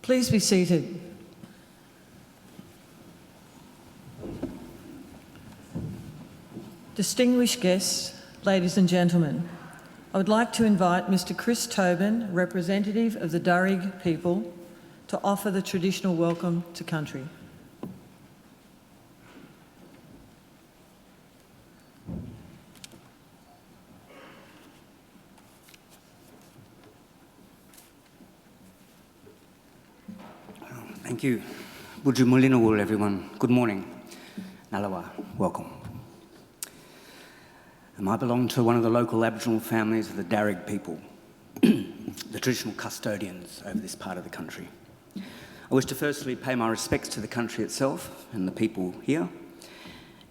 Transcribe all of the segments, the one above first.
Please be seated. Distinguished guests, ladies and gentlemen, I would like to invite Mr. Chris Tobin, representative of the Darug people, to offer the traditional welcome to country. Thank you. Buju Mulinawul, everyone. Good morning. Nalawa, welcome. I belong to one of the local Aboriginal families of the Darug people, the traditional custodians over this part of the country. I wish to firstly pay my respects to the country itself and the people here,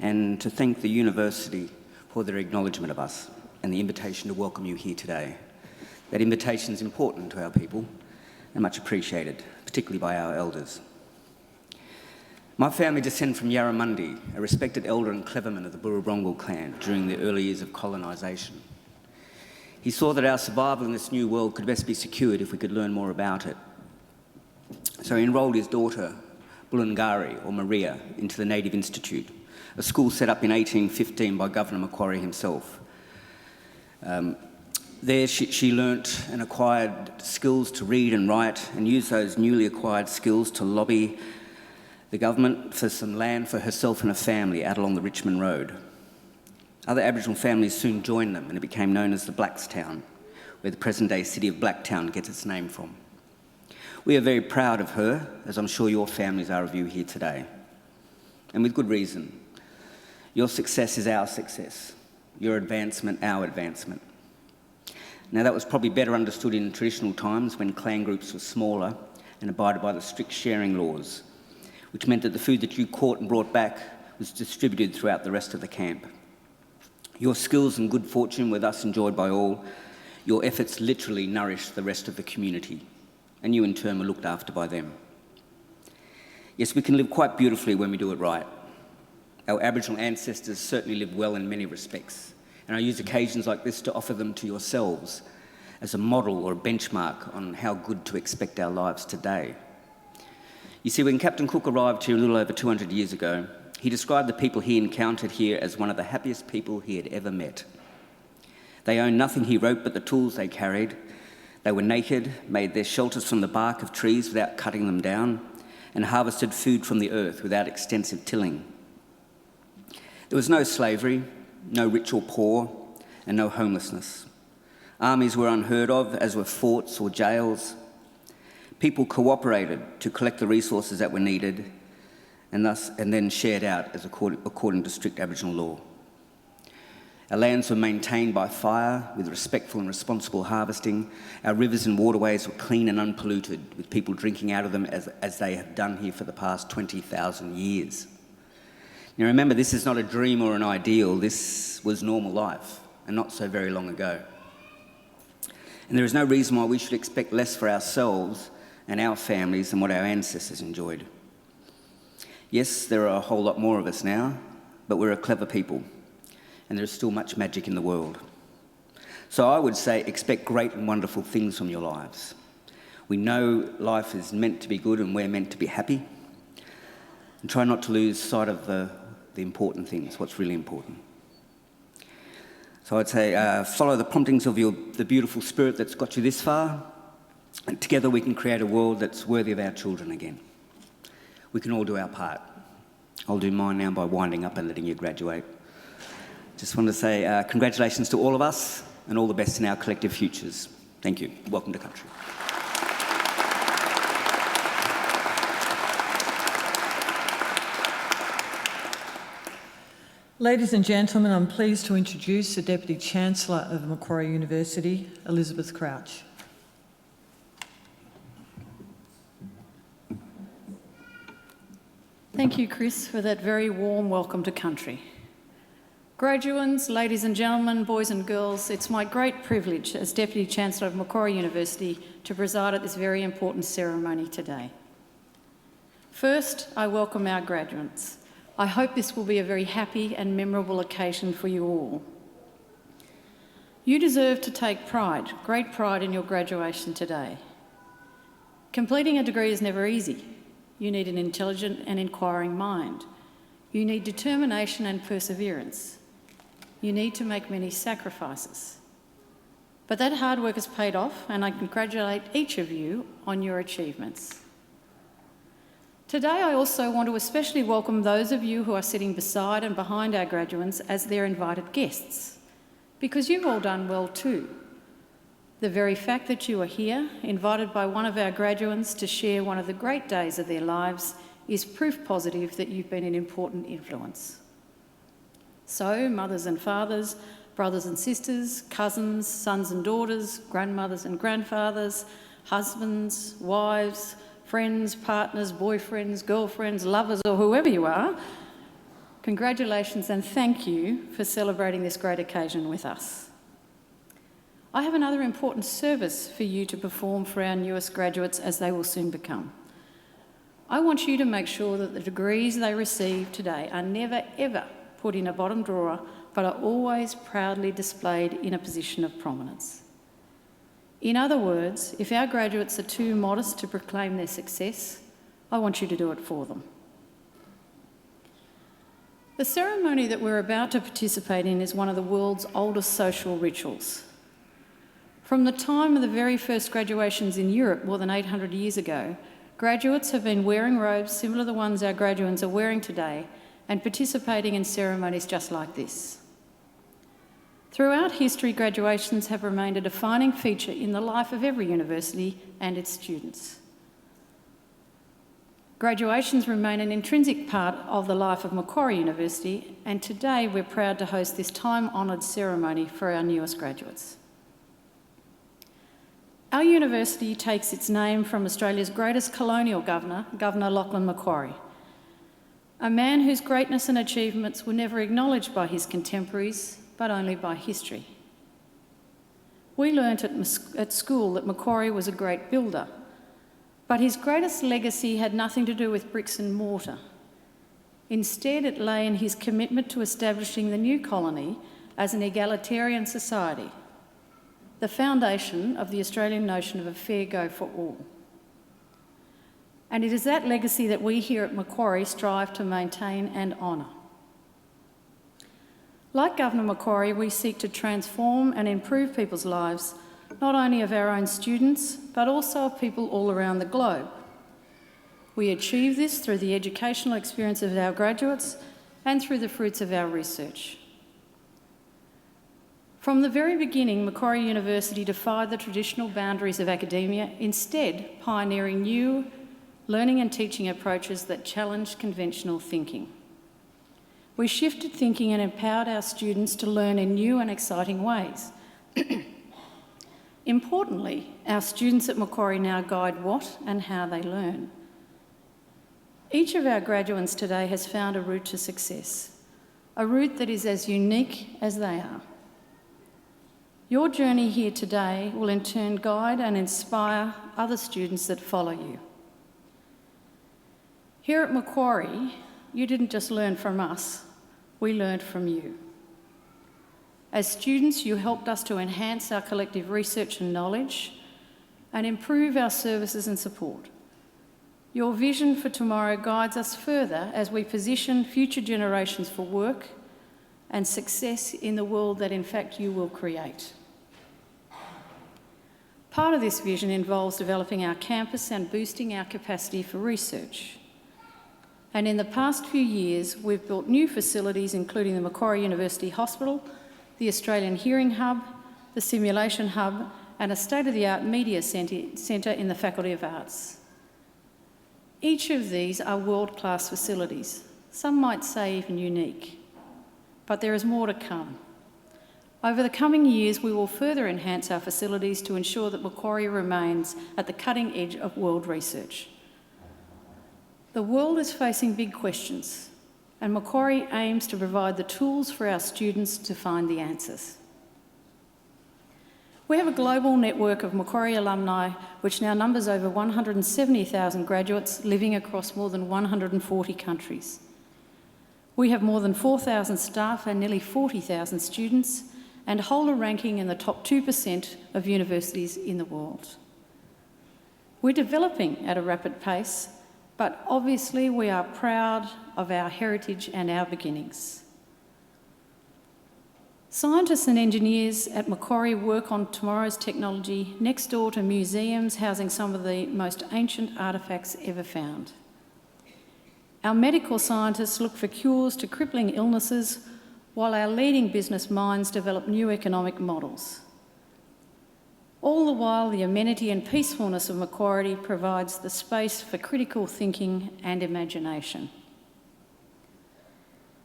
and to thank the university for their acknowledgement of us and the invitation to welcome you here today. That invitation is important to our people and much appreciated, particularly by our elders. My family descend from Yarramundi, a respected elder and cleverman of the Burrabrongal clan during the early years of colonisation. He saw that our survival in this new world could best be secured if we could learn more about it. So he enrolled his daughter, Bulungari, or Maria, into the Native Institute, a school set up in 1815 by Governor Macquarie himself. There she learnt and acquired skills to read and write, and used those newly acquired skills to lobby the government for some land for herself and her family out along the Richmond Road. Other Aboriginal families soon joined them, and it became known as the Blackstown, where the present-day city of Blacktown gets its name from. We are very proud of her, as I'm sure your families are of you here today, and with good reason. Your success is our success, your advancement, our advancement. Now, that was probably better understood in traditional times when clan groups were smaller and abided by the strict sharing laws, which meant that the food that you caught and brought back was distributed throughout the rest of the camp. Your skills and good fortune were thus enjoyed by all. Your efforts literally nourished the rest of the community, and you in turn were looked after by them. Yes, we can live quite beautifully when we do it right. Our Aboriginal ancestors certainly lived well in many respects, and I use occasions like this to offer them to yourselves as a model or a benchmark on how good to expect our lives today. You see, when Captain Cook arrived here a little over 200 years ago, he described the people he encountered here as one of the happiest people he had ever met. They owned nothing, he wrote, but the tools they carried. They were naked, made their shelters from the bark of trees without cutting them down, and harvested food from the earth without extensive tilling. There was no slavery, no rich or poor, and no homelessness. Armies were unheard of, as were forts or jails. People cooperated to collect the resources that were needed and then shared out as according to strict Aboriginal law. Our lands were maintained by fire with respectful and responsible harvesting. Our rivers and waterways were clean and unpolluted, with people drinking out of them as they have done here for the past 20,000 years. Now remember, this is not a dream or an ideal. This was normal life, and not so very long ago. And there is no reason why we should expect less for ourselves and our families than what our ancestors enjoyed. Yes, there are a whole lot more of us now, but we're a clever people, and there is still much magic in the world. So I would say expect great and wonderful things from your lives. We know life is meant to be good and we're meant to be happy, and try not to lose sight of the important things, what's really important. So I'd say follow the promptings of the beautiful spirit that's got you this far, and together we can create a world that's worthy of our children again. We can all do our part. I'll do mine now by winding up and letting you graduate. Just want to say congratulations to all of us and all the best in our collective futures. Thank you. Welcome to country. Ladies and gentlemen, I'm pleased to introduce the Deputy Chancellor of Macquarie University, Elizabeth Crouch. Thank you, Chris, for that very warm welcome to country. Graduates, ladies and gentlemen, boys and girls, it's my great privilege as Deputy Chancellor of Macquarie University to preside at this very important ceremony today. First, I welcome our graduates. I hope this will be a very happy and memorable occasion for you all. You deserve to take pride, great pride in your graduation today. Completing a degree is never easy. You need an intelligent and inquiring mind. You need determination and perseverance. You need to make many sacrifices. But that hard work has paid off, and I congratulate each of you on your achievements. Today, I also want to especially welcome those of you who are sitting beside and behind our graduates as their invited guests, because you've all done well too. The very fact that you are here, invited by one of our graduates to share one of the great days of their lives, is proof positive that you've been an important influence. So, mothers and fathers, brothers and sisters, cousins, sons and daughters, grandmothers and grandfathers, husbands, wives, friends, partners, boyfriends, girlfriends, lovers, or whoever you are, congratulations and thank you for celebrating this great occasion with us. I have another important service for you to perform for our newest graduates, as they will soon become. I want you to make sure that the degrees they receive today are never, ever put in a bottom drawer, but are always proudly displayed in a position of prominence. In other words, if our graduates are too modest to proclaim their success, I want you to do it for them. The ceremony that we're about to participate in is one of the world's oldest social rituals. From the time of the very first graduations in Europe more than 800 years ago, graduates have been wearing robes similar to the ones our graduates are wearing today and participating in ceremonies just like this. Throughout history, graduations have remained a defining feature in the life of every university and its students. Graduations remain an intrinsic part of the life of Macquarie University, and today we're proud to host this time-honoured ceremony for our newest graduates. Our university takes its name from Australia's greatest colonial governor, Governor Lachlan Macquarie, a man whose greatness and achievements were never acknowledged by his contemporaries, but only by history. We learnt at school that Macquarie was a great builder, but his greatest legacy had nothing to do with bricks and mortar. Instead, it lay in his commitment to establishing the new colony as an egalitarian society, the foundation of the Australian notion of a fair go for all. And it is that legacy that we here at Macquarie strive to maintain and honour. Like Governor Macquarie, we seek to transform and improve people's lives, not only of our own students, but also of people all around the globe. We achieve this through the educational experience of our graduates and through the fruits of our research. From the very beginning, Macquarie University defied the traditional boundaries of academia, instead pioneering new learning and teaching approaches that challenged conventional thinking. We shifted thinking and empowered our students to learn in new and exciting ways. Importantly, our students at Macquarie now guide what and how they learn. Each of our graduates today has found a route to success, a route that is as unique as they are. Your journey here today will in turn guide and inspire other students that follow you. Here at Macquarie, you didn't just learn from us, we learned from you. As students, you helped us to enhance our collective research and knowledge and improve our services and support. Your vision for tomorrow guides us further as we position future generations for work and success in the world that in fact you will create. Part of this vision involves developing our campus and boosting our capacity for research. And in the past few years, we've built new facilities, including the Macquarie University Hospital, the Australian Hearing Hub, the Simulation Hub, and a state-of-the-art media centre in the Faculty of Arts. Each of these are world-class facilities, some might say even unique. But there is more to come. Over the coming years, we will further enhance our facilities to ensure that Macquarie remains at the cutting edge of world research. The world is facing big questions, and Macquarie aims to provide the tools for our students to find the answers. We have a global network of Macquarie alumni which now numbers over 170,000 graduates living across more than 140 countries. We have more than 4,000 staff and nearly 40,000 students and hold a ranking in the top 2% of universities in the world. We're developing at a rapid pace, but obviously we are proud of our heritage and our beginnings. Scientists and engineers at Macquarie work on tomorrow's technology next door to museums housing some of the most ancient artefacts ever found. Our medical scientists look for cures to crippling illnesses, while our leading business minds develop new economic models. All the while, the amenity and peacefulness of Macquarie provides the space for critical thinking and imagination.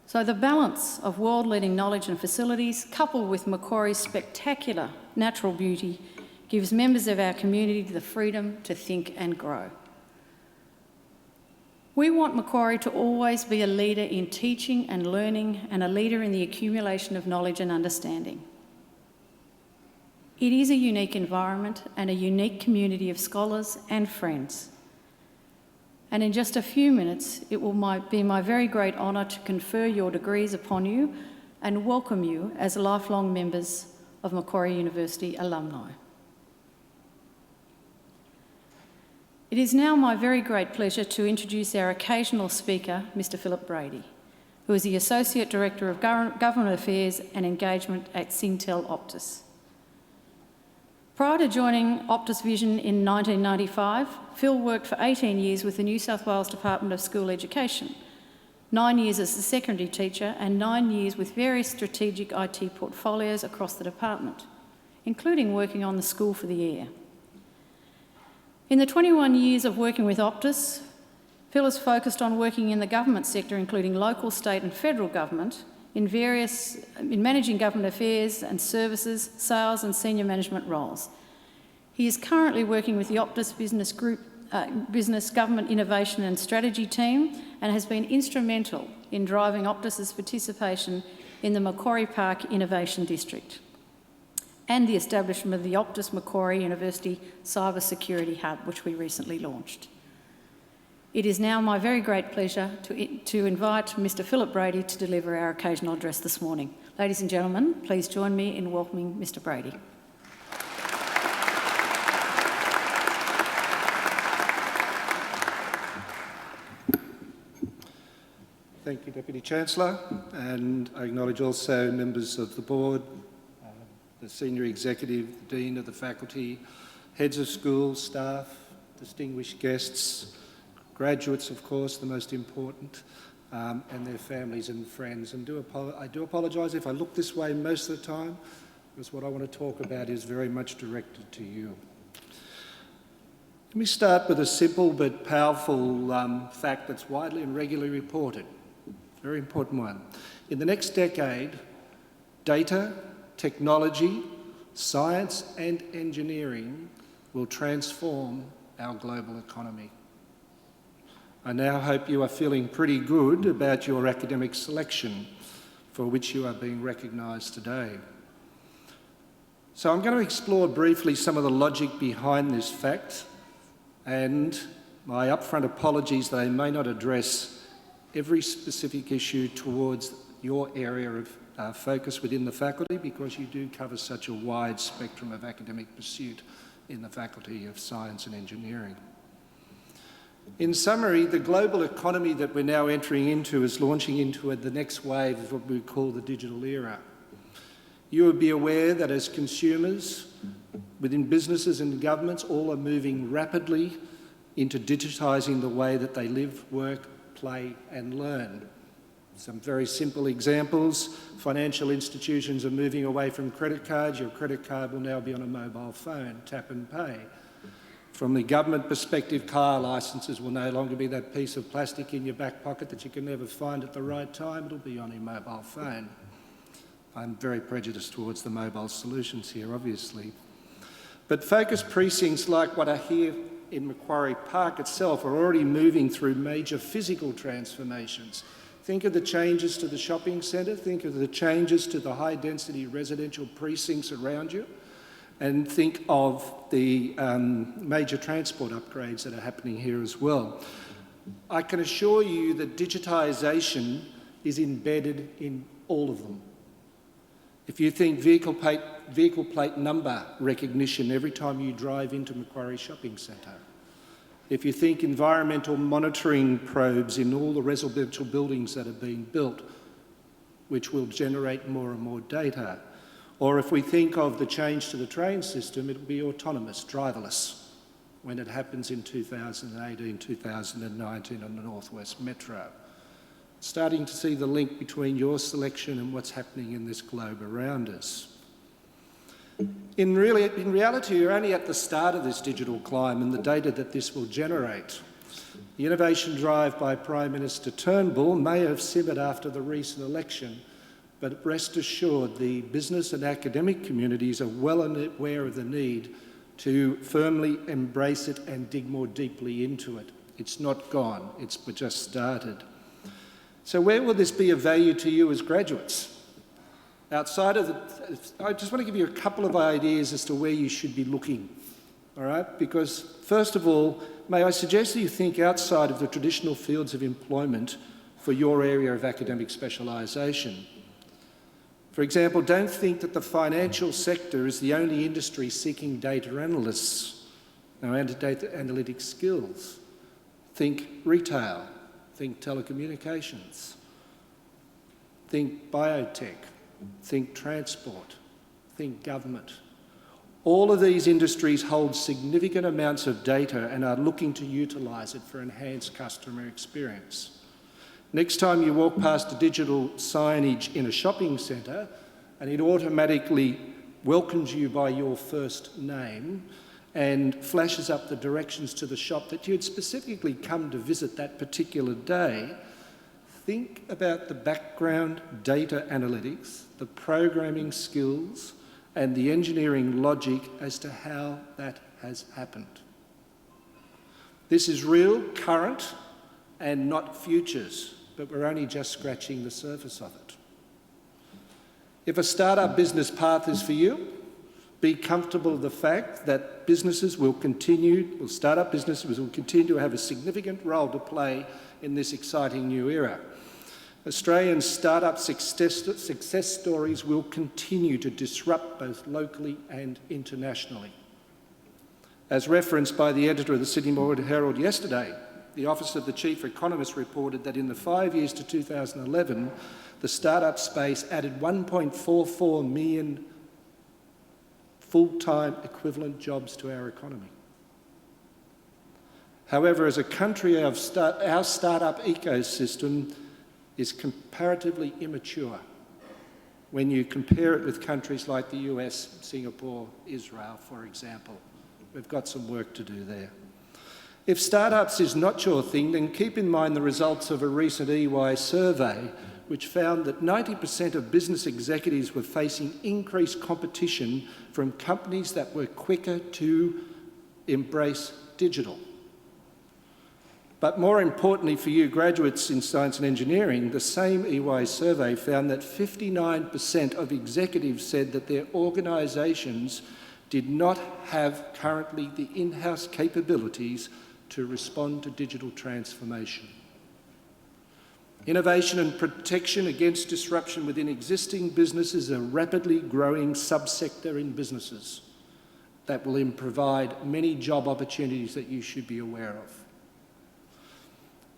So the balance of world-leading knowledge and facilities, coupled with Macquarie's spectacular natural beauty, gives members of our community the freedom to think and grow. We want Macquarie to always be a leader in teaching and learning and a leader in the accumulation of knowledge and understanding. It is a unique environment and a unique community of scholars and friends. And in just a few minutes, it will be my very great honour to confer your degrees upon you and welcome you as lifelong members of Macquarie University alumni. It is now my very great pleasure to introduce our occasional speaker, Mr. Philip Brady, who is the Associate Director of Government Affairs and Engagement at Singtel Optus. Prior to joining Optus Vision in 1995, Phil worked for 18 years with the New South Wales Department of School Education, 9 years as a secondary teacher and 9 years with various strategic IT portfolios across the department, including working on the School for the Air. In the 21 years of working with Optus, Phil has focused on working in the government sector, including local, state and federal government, in managing government affairs and services, sales and senior management roles. He is currently working with the Optus Business Group, Business Government Innovation and Strategy team, and has been instrumental in driving Optus's participation in the Macquarie Park Innovation District and the establishment of the Optus Macquarie University Cyber Security Hub, which we recently launched. It is now my very great pleasure to invite Mr. Philip Brady to deliver our occasional address this morning. Ladies and gentlemen, please join me in welcoming Mr. Brady. Thank you, Deputy Chancellor, and I acknowledge also members of the board, the senior executive, the dean of the faculty, heads of schools, staff, distinguished guests, graduates, of course, the most important, and their families and friends. And I do apologise if I look this way most of the time, because what I want to talk about is very much directed to you. Let me start with a simple but powerful fact that's widely and regularly reported. Very important one. In the next decade, data, technology, science and engineering will transform our global economy. I now hope you are feeling pretty good about your academic selection for which you are being recognised today. So I'm going to explore briefly some of the logic behind this fact, and my upfront apologies that I may not address every specific issue towards your area of focus within the faculty, because you do cover such a wide spectrum of academic pursuit in the Faculty of Science and Engineering. In summary, the global economy that we're now entering into is launching into the next wave of what we call the digital era. You would be aware that as consumers, within businesses and governments, all are moving rapidly into digitising the way that they live, work, play and learn. Some very simple examples. Financial institutions are moving away from credit cards. Your credit card will now be on a mobile phone, tap and pay. From the government perspective, car licences will no longer be that piece of plastic in your back pocket that you can never find at the right time. It'll be on your mobile phone. I'm very prejudiced towards the mobile solutions here, obviously. But focus precincts like what are here in Macquarie Park itself are already moving through major physical transformations. Think of the changes to the shopping centre, think of the changes to the high-density residential precincts around you, and think of the major transport upgrades that are happening here as well. I can assure you that digitisation is embedded in all of them. If you think vehicle plate number recognition every time you drive into Macquarie Shopping Centre, if you think environmental monitoring probes in all the residential buildings that are being built, which will generate more and more data, or if we think of the change to the train system, it'll be autonomous, driverless, when it happens in 2018, 2019 on the North West Metro. Starting to see the link between your selection and what's happening in this globe around us. In reality, you're only at the start of this digital climb and the data that this will generate. The innovation drive by Prime Minister Turnbull may have simmered after the recent election, but rest assured the business and academic communities are well aware of the need to firmly embrace it and dig more deeply into it. It's not gone, it's just started. So where will this be of value to you as graduates? Outside of I just want to give you a couple of ideas as to where you should be looking, all right? Because first of all, may I suggest that you think outside of the traditional fields of employment for your area of academic specialisation. For example, don't think that the financial sector is the only industry seeking data analysts and data analytic skills. Think retail. Think telecommunications, think biotech, think transport, think government. All of these industries hold significant amounts of data and are looking to utilise it for enhanced customer experience. Next time you walk past a digital signage in a shopping centre and it automatically welcomes you by your first name and flashes up the directions to the shop that you had specifically come to visit that particular day, think about the background data analytics, the programming skills, and the engineering logic as to how that has happened. This is real, current, and not futures, but we're only just scratching the surface of it. If a startup business path is for you, be comfortable with the fact that startup businesses will continue to have a significant role to play in this exciting new era. Australian startup success stories will continue to disrupt both locally and internationally. As referenced by the editor of the Sydney Morning Herald yesterday, the Office of the Chief Economist reported that in the 5 years to 2011, the startup space added 1.44 million full-time equivalent jobs to our economy. However, as a country, our startup ecosystem is comparatively immature when you compare it with countries like the US, Singapore, Israel, for example. We've got some work to do there. If startups is not your thing, then keep in mind the results of a recent EY survey which found that 90% of business executives were facing increased competition from companies that were quicker to embrace digital. But more importantly for you graduates in science and engineering, the same EY survey found that 59% of executives said that their organisations did not have currently the in-house capabilities to respond to digital transformation. Innovation and protection against disruption within existing businesses is a rapidly growing subsector in businesses that will provide many job opportunities that you should be aware of.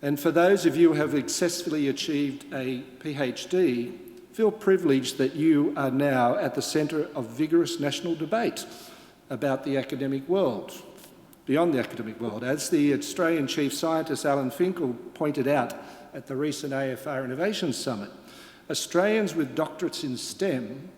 And for those of you who have successfully achieved a PhD, feel privileged that you are now at the centre of vigorous national debate about the academic world, beyond the academic world. As the Australian Chief Scientist Alan Finkel pointed out at the recent AFR Innovation Summit, Australians with doctorates in STEM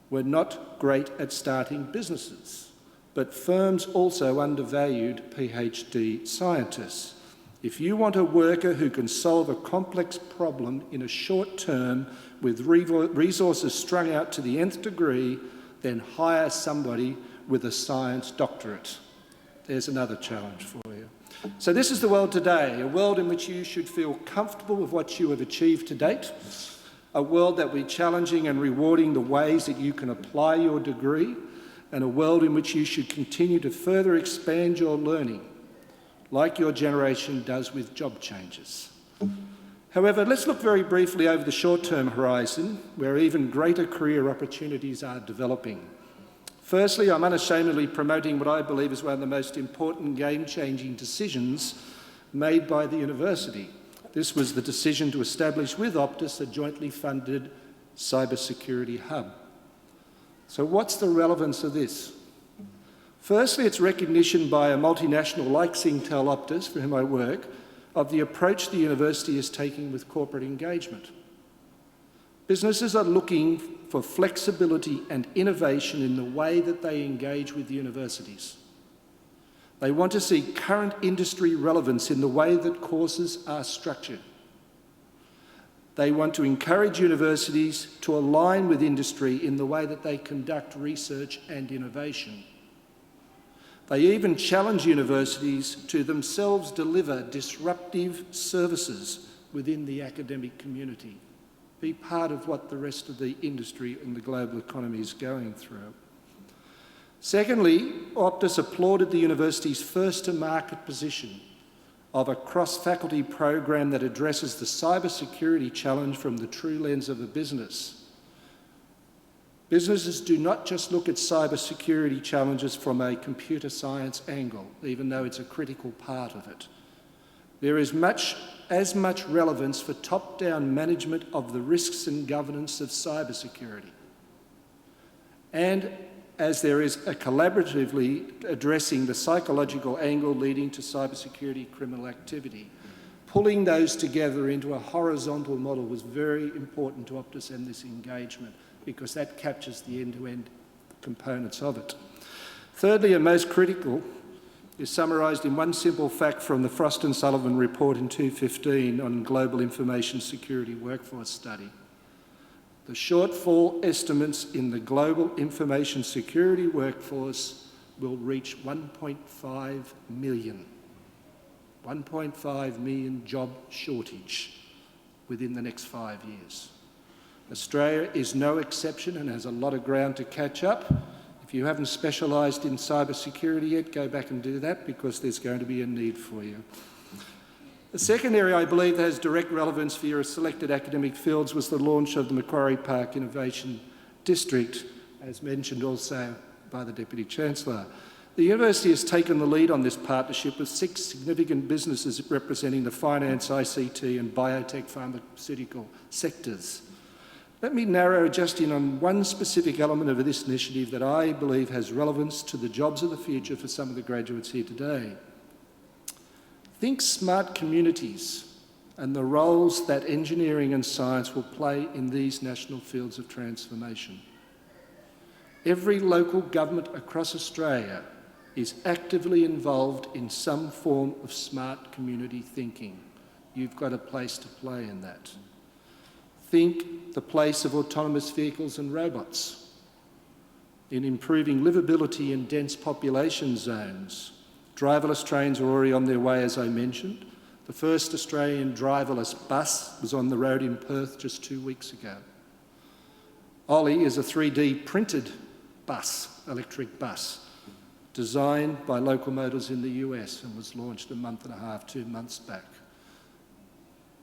were not great at starting businesses, but firms also undervalued PhD scientists. If you want a worker who can solve a complex problem in a short term with resources strung out to the nth degree, then hire somebody with a science doctorate. There's another challenge for you. So this is the world today, a world in which you should feel comfortable with what you have achieved to date, a world that will be challenging and rewarding the ways that you can apply your degree, and a world in which you should continue to further expand your learning, like your generation does with job changes. However, let's look very briefly over the short-term horizon, where even greater career opportunities are developing. Firstly, I'm unashamedly promoting what I believe is one of the most important game-changing decisions made by the university. This was the decision to establish with Optus a jointly funded cybersecurity hub. So what's the relevance of this? Firstly, it's recognition by a multinational like Singtel Optus, for whom I work, of the approach the university is taking with corporate engagement. Businesses are looking for flexibility and innovation in the way that they engage with universities. They want to see current industry relevance in the way that courses are structured. They want to encourage universities to align with industry in the way that they conduct research and innovation. They even challenge universities to themselves deliver disruptive services within the academic community. Be part of what the rest of the industry and the global economy is going through. Secondly, Optus applauded the university's first-to-market position of a cross-faculty program that addresses the cybersecurity challenge from the true lens of a business. Businesses do not just look at cybersecurity challenges from a computer science angle, even though it's a critical part of it. There is as much relevance for top-down management of the risks and governance of cybersecurity. And as there is a collaboratively addressing the psychological angle leading to cybersecurity criminal activity. Pulling those together into a horizontal model was very important to Optus and this engagement, because that captures the end-to-end components of it. Thirdly, and most critical, is summarised in one simple fact from the Frost and Sullivan report in 2015 on global information security workforce study. The shortfall estimates in the global information security workforce will reach 1.5 million. 1.5 million job shortage within the next 5 years. Australia is no exception and has a lot of ground to catch up. If you haven't specialised in cybersecurity yet, go back and do that, because there's going to be a need for you. The second area I believe that has direct relevance for your selected academic fields was the launch of the Macquarie Park Innovation District, as mentioned also by the Deputy Chancellor. The university has taken the lead on this partnership with 6 significant businesses representing the finance, ICT and biotech pharmaceutical sectors. Let me narrow just in on one specific element of this initiative that I believe has relevance to the jobs of the future for some of the graduates here today. Think smart communities and the roles that engineering and science will play in these national fields of transformation. Every local government across Australia is actively involved in some form of smart community thinking. You've got a place to play in that. Think the place of autonomous vehicles and robots in improving livability in dense population zones. Driverless trains are already on their way, as I mentioned. The first Australian driverless bus was on the road in Perth just 2 weeks ago. Ollie is a 3D printed bus, electric bus, designed by Locomotors in the US and was launched a month and a half, 2 months back.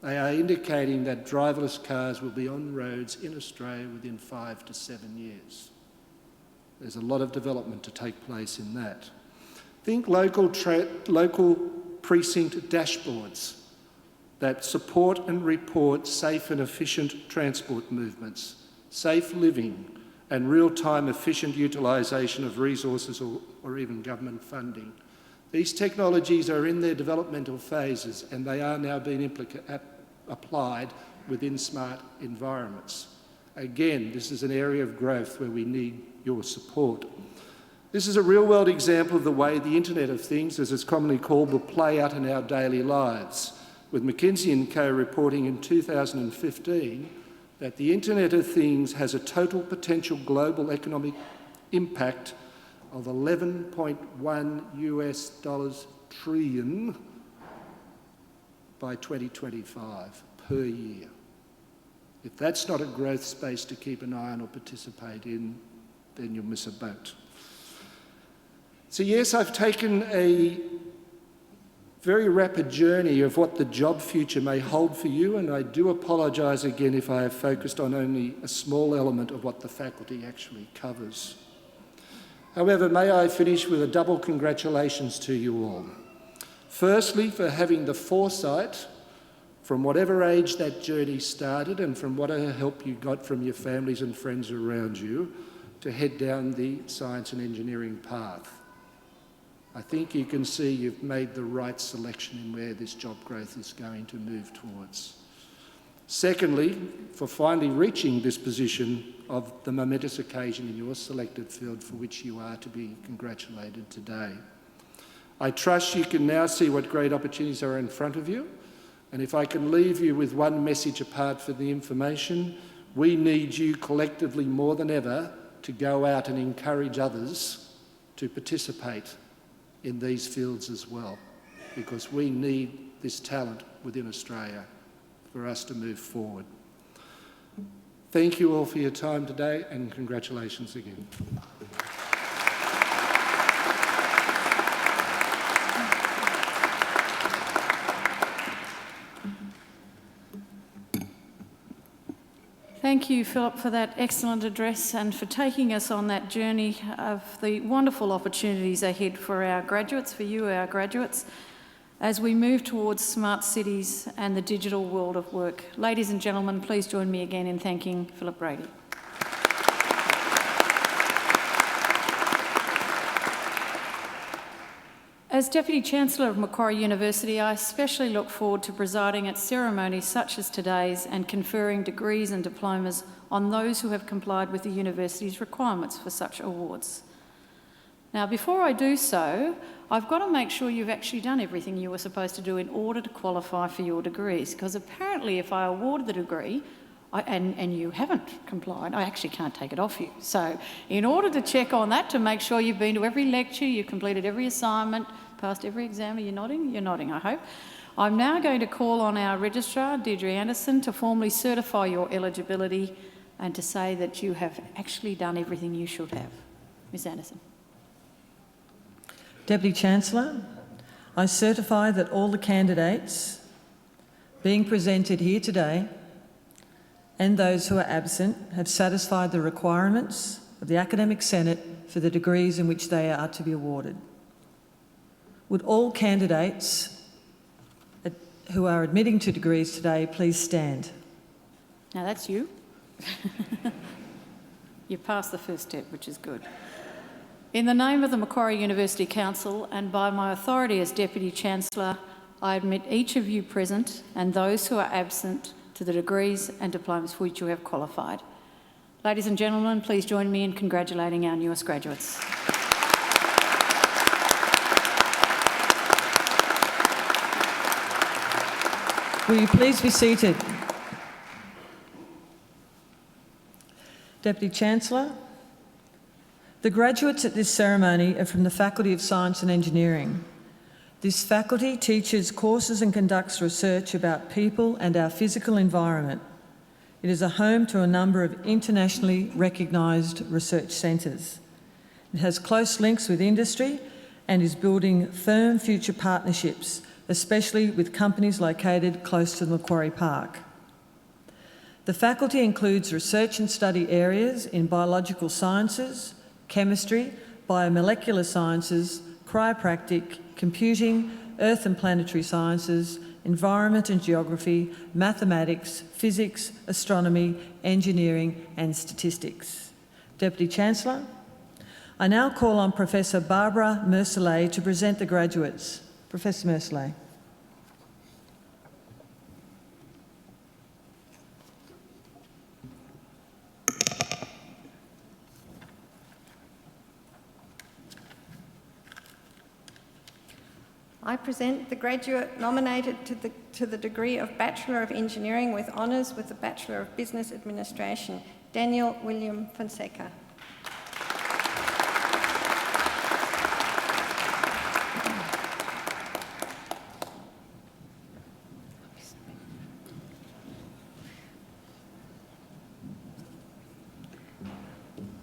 They are indicating that driverless cars will be on roads in Australia within 5 to 7 years. There's a lot of development to take place in that. Think local precinct dashboards that support and report safe and efficient transport movements, safe living and real-time efficient utilisation of resources or even government funding. These technologies are in their developmental phases and they are now being applied within smart environments. Again, this is an area of growth where we need your support. This is a real-world example of the way the Internet of Things, as it's commonly called, will play out in our daily lives, with McKinsey & Co reporting in 2015 that the Internet of Things has a total potential global economic impact of $11.1 trillion by 2025 per year. If that's not a growth space to keep an eye on or participate in, then you'll miss a boat. So yes, I've taken a very rapid journey of what the job future may hold for you, and I do apologise again if I have focused on only a small element of what the faculty actually covers. However, may I finish with a double congratulations to you all. Firstly, for having the foresight, from whatever age that journey started and from whatever help you got from your families and friends around you, to head down the science and engineering path. I think you can see you've made the right selection in where this job growth is going to move towards. Secondly, for finally reaching this position of the momentous occasion in your selected field for which you are to be congratulated today. I trust you can now see what great opportunities are in front of you, and if I can leave you with one message apart from the information, we need you collectively more than ever to go out and encourage others to participate in these fields as well, because we need this talent within Australia for us to move forward. Thank you all for your time today, and congratulations again. Thank you, Philip, for that excellent address and for taking us on that journey of the wonderful opportunities ahead for our graduates, for you, our graduates, as we move towards smart cities and the digital world of work. Ladies and gentlemen, please join me again in thanking Philip Brady. As Deputy Chancellor of Macquarie University, I especially look forward to presiding at ceremonies such as today's and conferring degrees and diplomas on those who have complied with the university's requirements for such awards. Now, before I do so, I've got to make sure you've actually done everything you were supposed to do in order to qualify for your degrees, because apparently if I award the degree and you haven't complied, I actually can't take it off you. So in order to check on that, to make sure you've been to every lecture, you've completed every assignment, passed every exam, are you nodding? You're nodding, I hope. I'm now going to call on our Registrar, Deirdre Anderson, to formally certify your eligibility and to say that you have actually done everything you should have. Ms Anderson. Deputy Chancellor, I certify that all the candidates being presented here today and those who are absent have satisfied the requirements of the Academic Senate for the degrees in which they are to be awarded. Would all candidates who are admitting to degrees today please stand? Now that's you. You passed the first step, which is good. In the name of the Macquarie University Council and by my authority as Deputy Chancellor, I admit each of you present and those who are absent to the degrees and diplomas for which you have qualified. Ladies and gentlemen, please join me in congratulating our newest graduates. Will you please be seated? Deputy Chancellor, the graduates at this ceremony are from the Faculty of Science and Engineering. This faculty teaches courses and conducts research about people and our physical environment. It is a home to a number of internationally recognised research centres. It has close links with industry and is building firm future partnerships, especially with companies located close to Macquarie Park. The faculty includes research and study areas in biological sciences, chemistry, biomolecular sciences, chiropractic, computing, earth and planetary sciences, environment and geography, mathematics, physics, astronomy, engineering and statistics. Deputy Chancellor, I now call on Professor Barbara Mercelet to present the graduates. Professor Mercelet. I present the graduate nominated to the degree of Bachelor of Engineering with honours with the Bachelor of Business Administration, Daniel William Fonseca.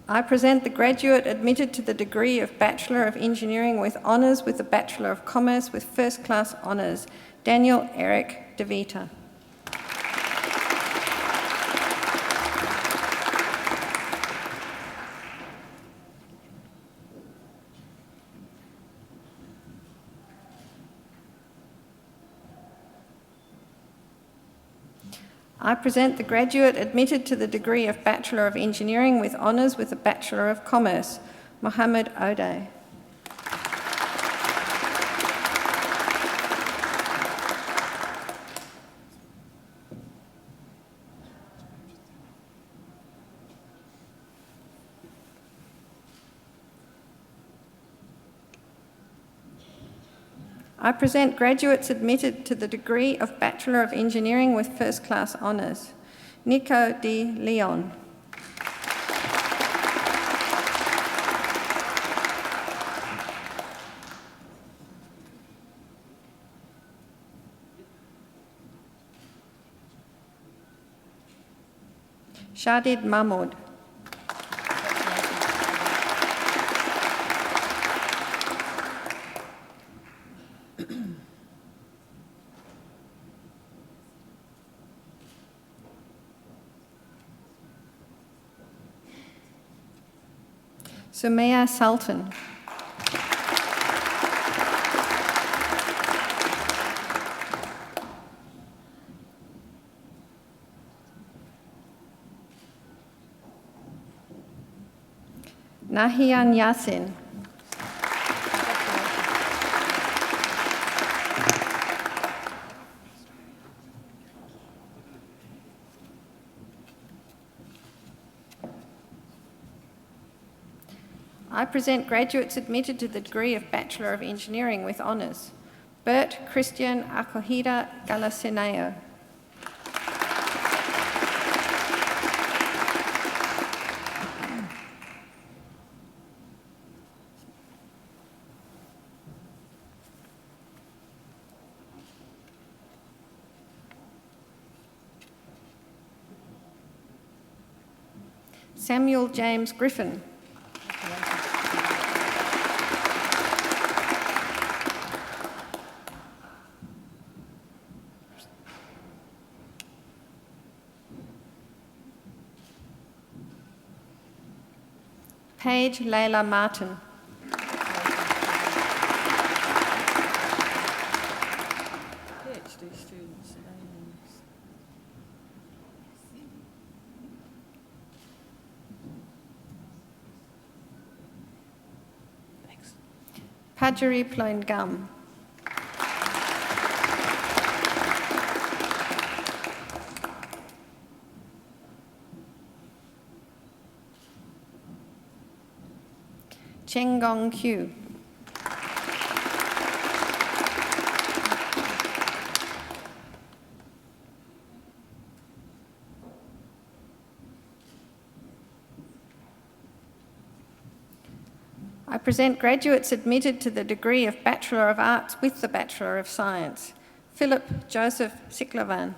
I present the graduate admitted to the degree of Bachelor of Engineering with Honours with the Bachelor of Commerce with First Class Honours, Daniel Eric DeVita. I present the graduate admitted to the degree of Bachelor of Engineering with Honours with the Bachelor of Commerce, Mohammed O'Day. I present graduates admitted to the degree of Bachelor of Engineering with First Class Honours, Nico de Leon. Shadid Mahmoud. Sumaya Sultan. Nahian Yassin. I present graduates admitted to the degree of Bachelor of Engineering with Honours, Bert Christian Acohida Galacineo. Samuel James Griffin. Paige Layla Martin. PhD students. Thanks. Pajari Ploingum. Cheng Gong Q. I present graduates admitted to the degree of Bachelor of Arts with the Bachelor of Science, Philip Joseph Siklavan.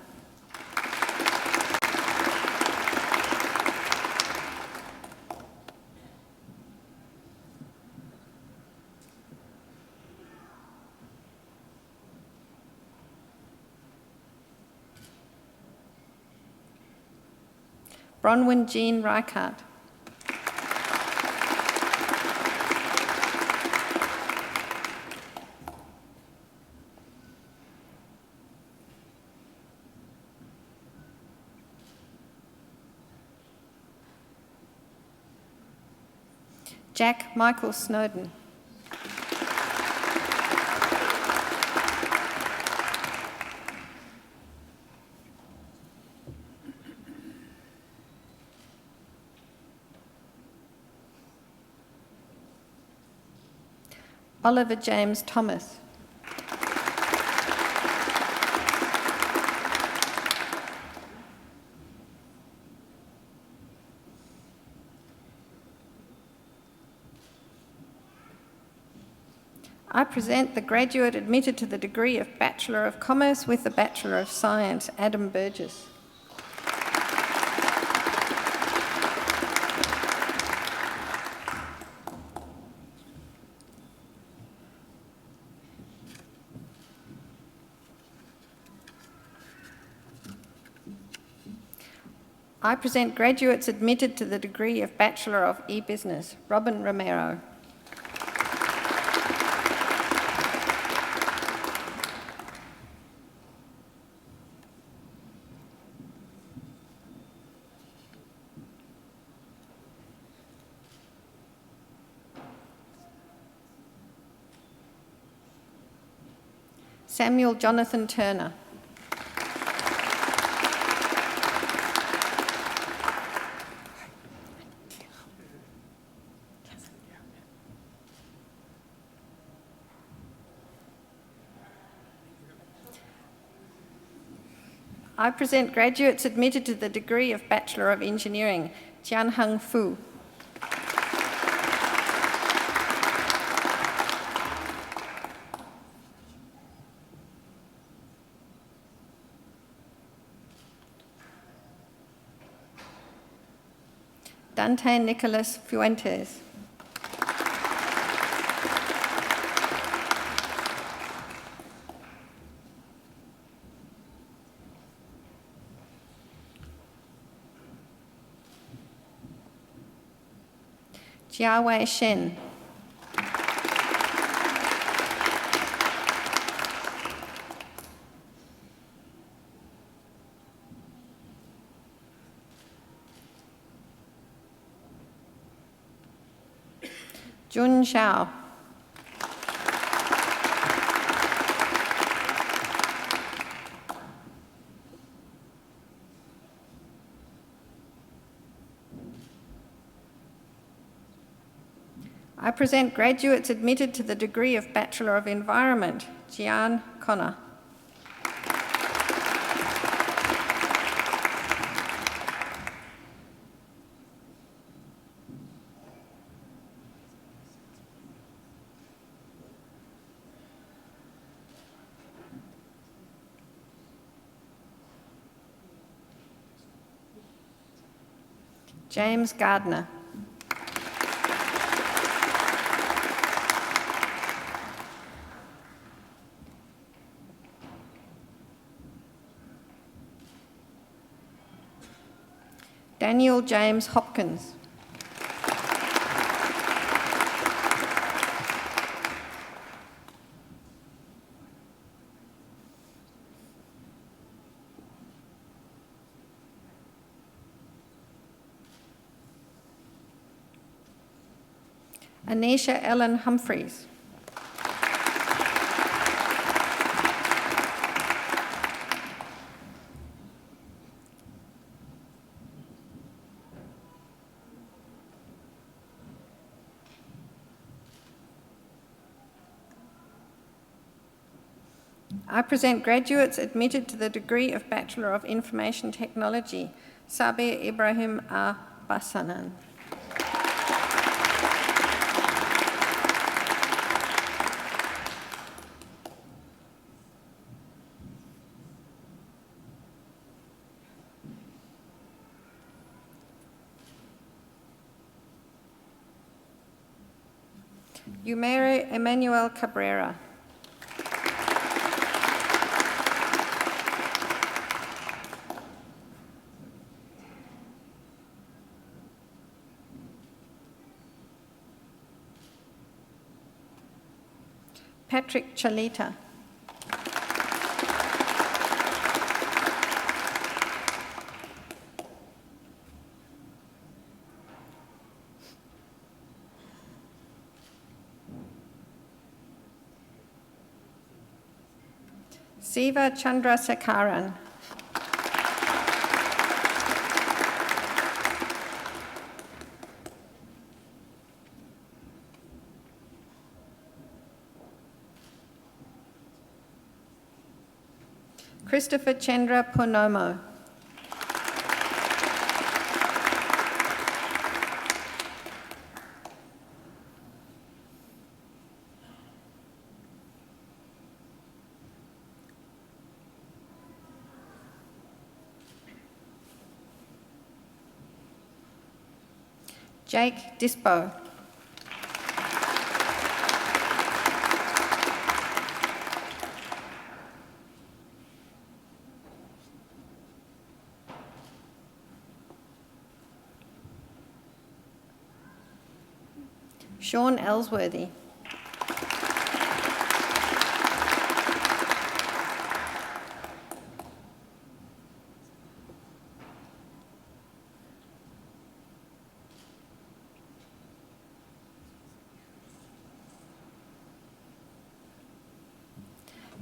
Bronwyn Jean Reichart. Jack Michael Snowden. Oliver James Thomas. I present the graduate admitted to the degree of Bachelor of Commerce with the Bachelor of Science, Adam Burgess. I present graduates admitted to the degree of Bachelor of E-Business, Robin Romero. Samuel Jonathan Turner. I present graduates admitted to the degree of Bachelor of Engineering, Jianheng Fu. Dante Nicholas Fuentes. Jiawei Shen. Jun Xiao. I present graduates admitted to the degree of Bachelor of Environment, Jian Connor. James Gardner. Daniel James Hopkins. Anisha Ellen Humphreys. I present graduates admitted to the degree of Bachelor of Information Technology, Sabir Ibrahim Basanan. Yumere Emmanuel Cabrera. Patrick Chalita. Siva Chandrasekaran. Christopher Chandra Ponomo. Jake Dispo. Sean Ellsworthy.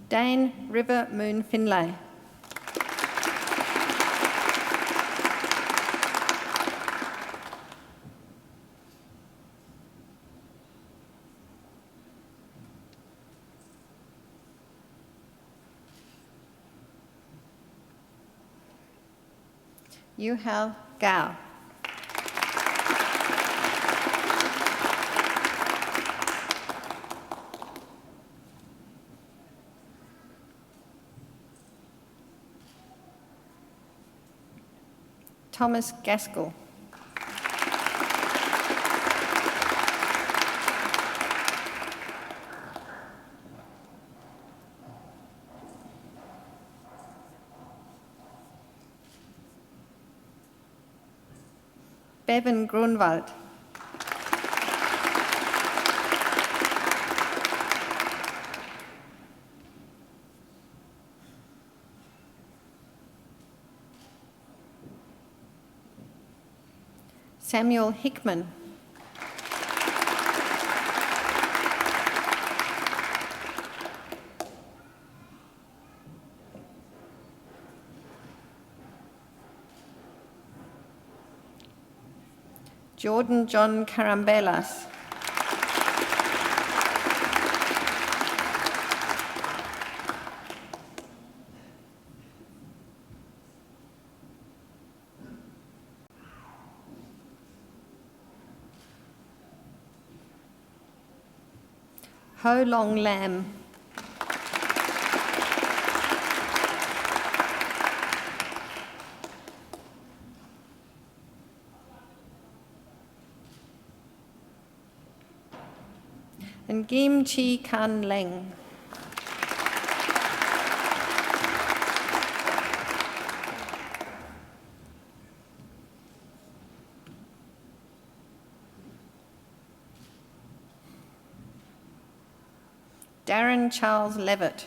Dane River Moon Finlay. Yuhao Gao. Thomas Gaskell. Bevan Grunwald. Samuel Hickman. Jordan John Carambelas. Ho Long Lam. And Gim Chi Kan Leng. Darren Charles Levitt.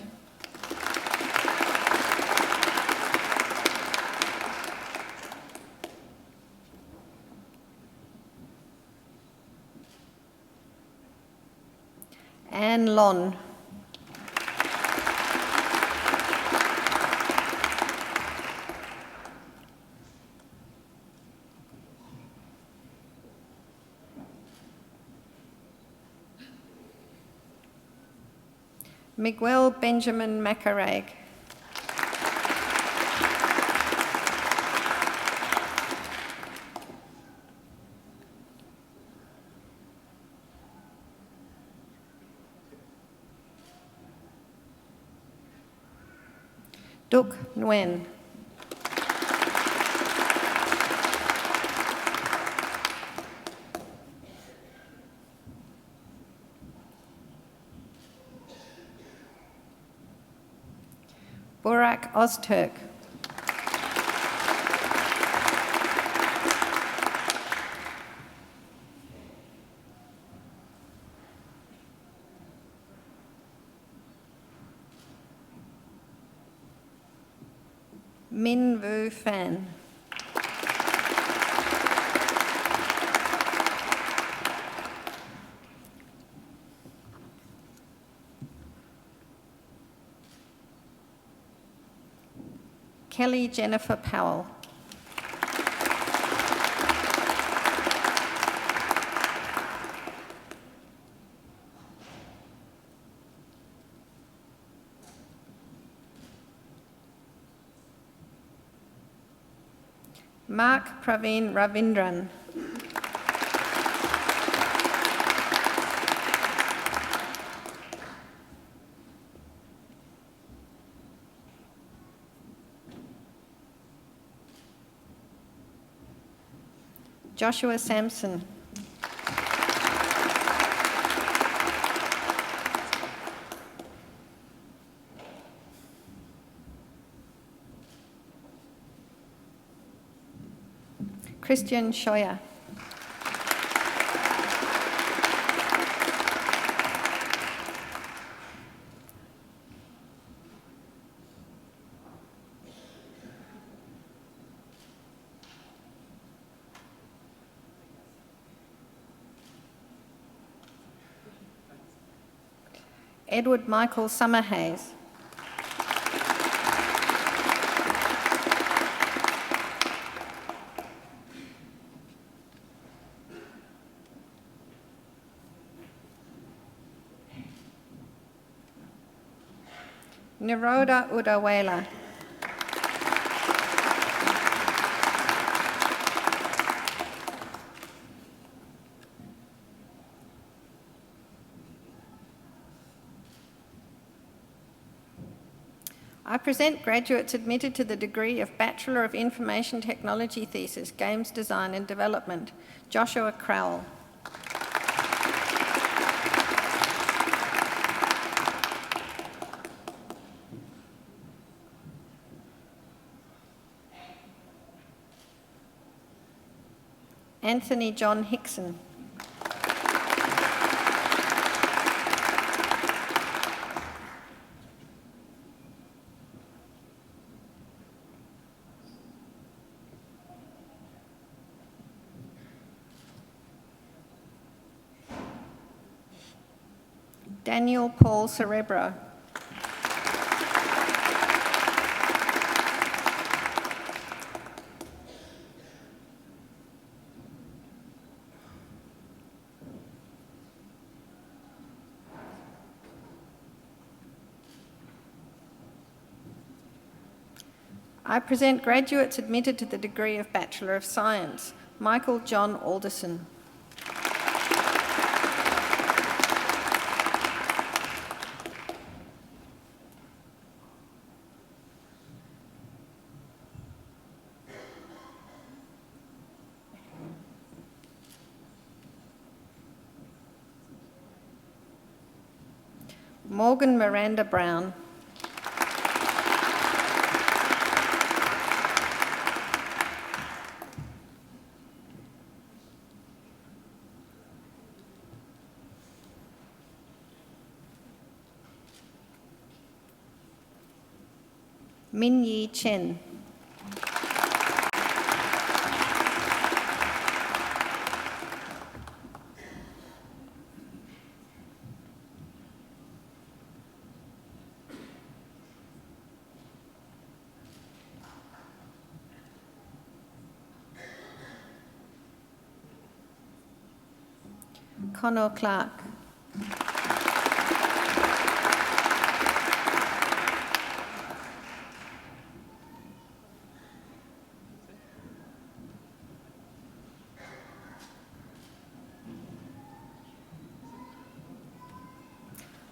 Anne Lon. Miguel Benjamin Macquarie. Duc Nguyen. Burak Ozturk. Min Vu Phan. Kelly Jennifer Powell. Mark Praveen Ravindran. Joshua Sampson. Christian Scheuer. Edward Michael Summerhays. Niroda Udawela. I present graduates admitted to the degree of Bachelor of Information Technology thesis, Games Design and Development, Joshua Crowell. Anthony John Hickson. Daniel Paul Cerebro. I present graduates admitted to the degree of Bachelor of Science, Michael John Alderson. Morgan Miranda Brown. Min Yi Chen. Connor Clark.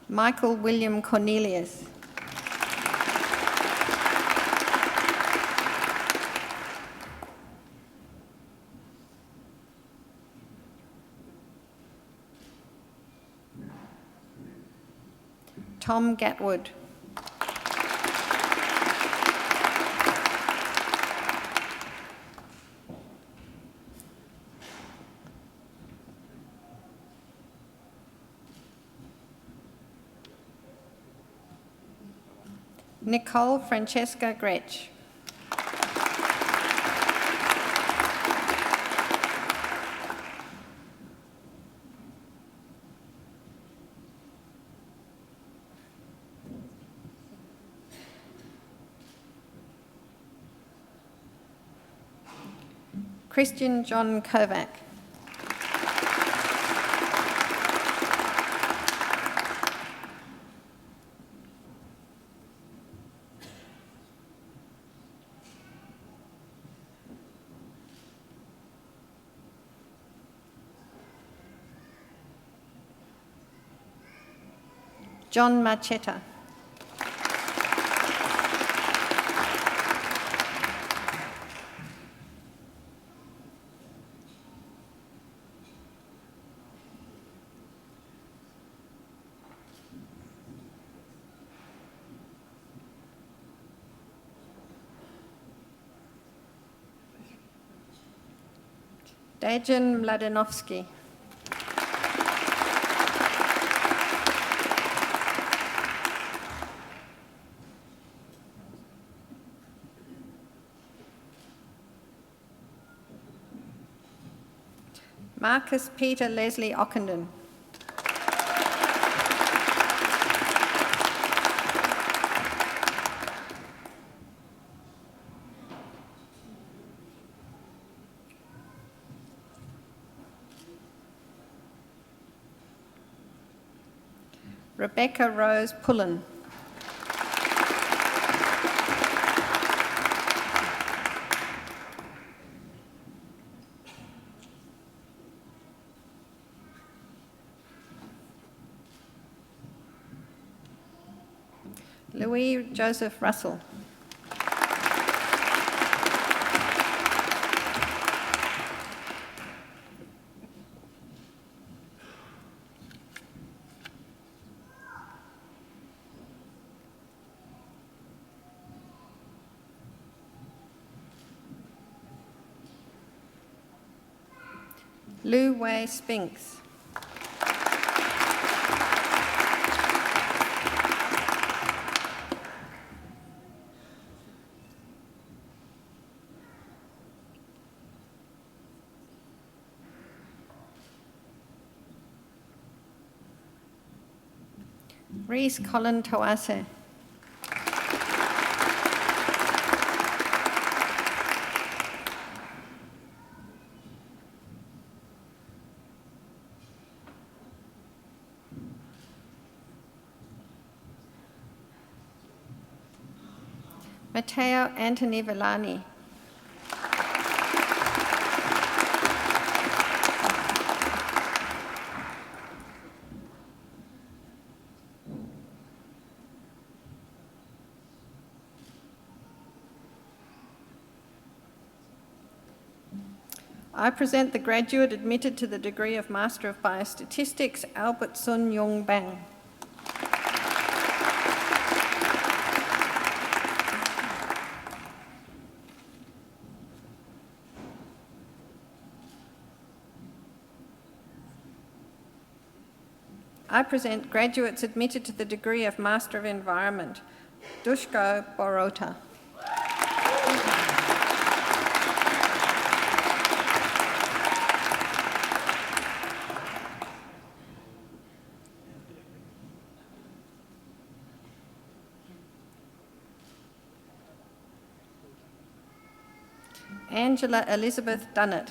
Michael William Cornelius. Tom Gatwood. Nicole Francesca Gretsch. Christian John Kovac. John Marchetta. Dejan Mladenovsky. Marcus Peter Leslie Ockenden. Rebecca Rose Pullen. Louis Joseph Russell. Lu Wei Spinks. Reese Colin Toase. Matteo Anthony Villani. I present the graduate admitted to the degree of Master of Biostatistics, Albert Sun Yung Bang. I present graduates admitted to the degree of Master of Environment, Dushko Borota. Angela Elizabeth Dunnett.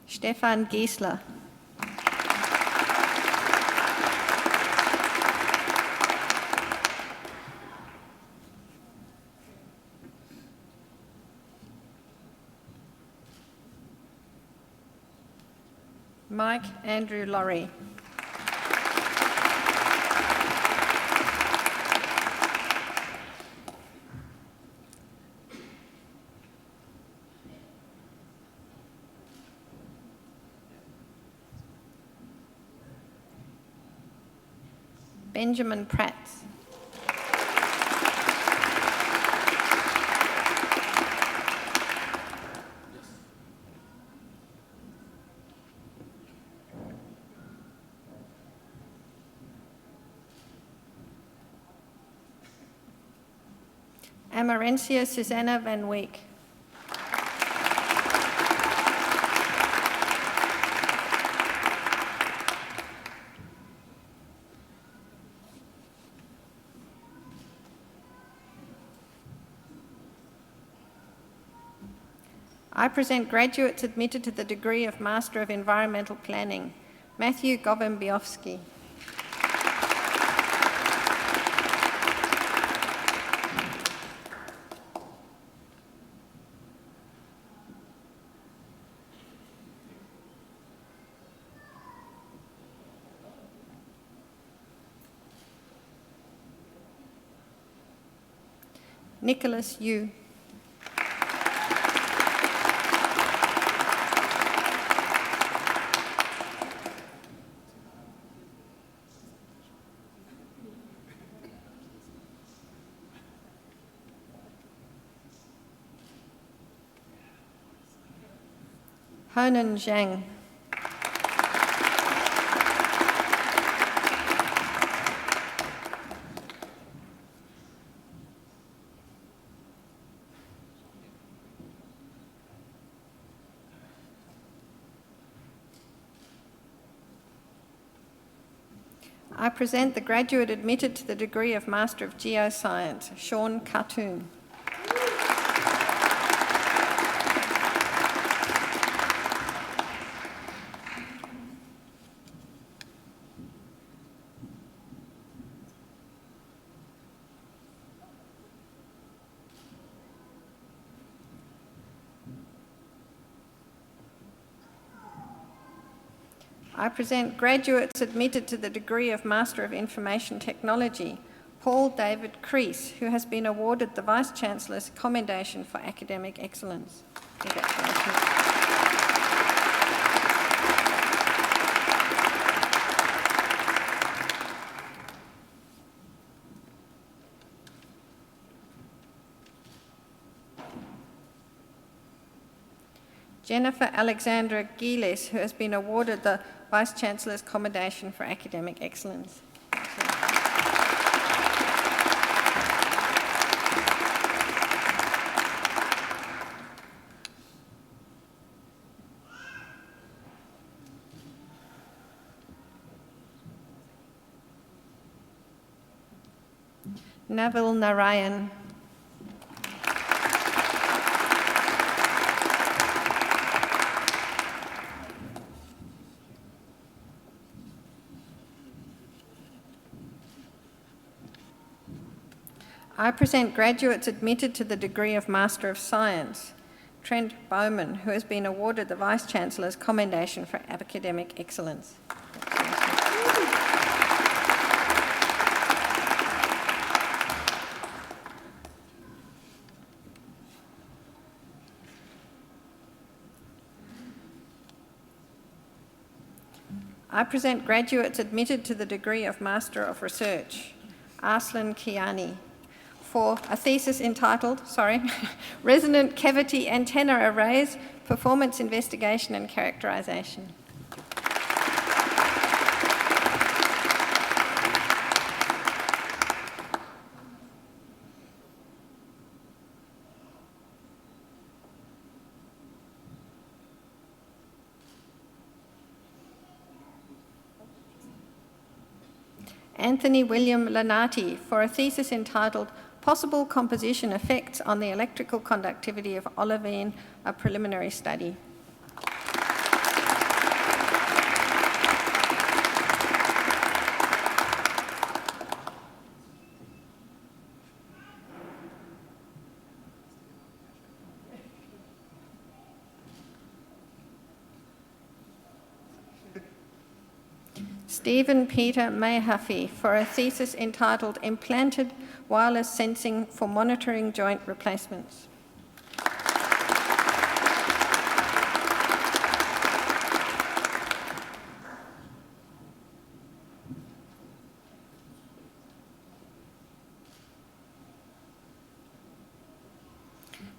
Stefan Giesler. Mike Andrew Laurie. Benjamin Prats. Amarencia Susanna Van Week. I present graduates admitted to the degree of Master of Environmental Planning, Matthew Gobembiowski. Nicholas Yu. Honan Zhang. I present the graduate admitted to the degree of Master of Geoscience, Sean Cartoon. I present graduates admitted to the degree of Master of Information Technology, Paul David Crease, who has been awarded the Vice-Chancellor's Commendation for Academic Excellence. Congratulations. Jennifer Alexandra Giles, who has been awarded the Vice-Chancellor's Commendation for Academic Excellence. Navil Narayan. I present graduates admitted to the degree of Master of Science, Trent Bowman, who has been awarded the Vice-Chancellor's Commendation for Academic Excellence. I present graduates admitted to the degree of Master of Research, Arslan Kiani, for a thesis entitled, Resonant Cavity Antenna Arrays, Performance Investigation and Characterization. Anthony William Lanati, for a thesis entitled Possible Composition Effects on the Electrical Conductivity of Olivine, a Preliminary Study. Stephen Peter Mayhaffey, for a thesis entitled Implanted Wireless Sensing for Monitoring Joint Replacements.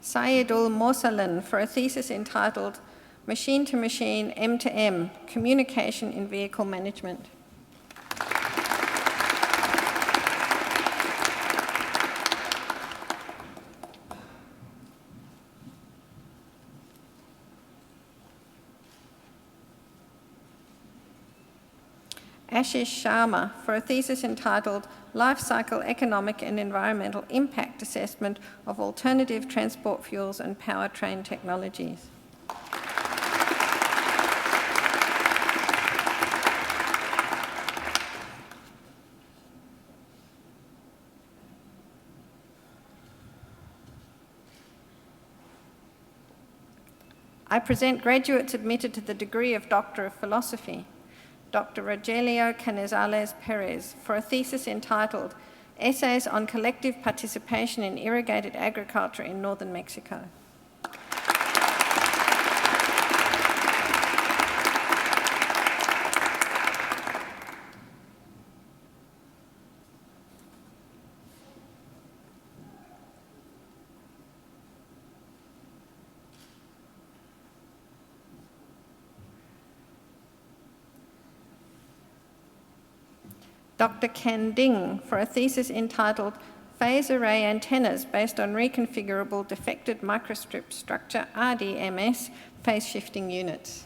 Sayedul Morsalan, for a thesis entitled Machine-to-Machine M2M, Communication in Vehicle Management. Ashish Sharma, for a thesis entitled Life Cycle Economic and Environmental Impact Assessment of Alternative Transport Fuels and Powertrain Technologies. I present graduates admitted to the degree of Doctor of Philosophy, Dr. Rogelio Canizales Perez, for a thesis entitled Essays on Collective Participation in Irrigated Agriculture in Northern Mexico. Dr. Ken Ding, for a thesis entitled Phase Array Antennas Based on Reconfigurable Defected Microstrip Structure, RDMS, Phase Shifting Units.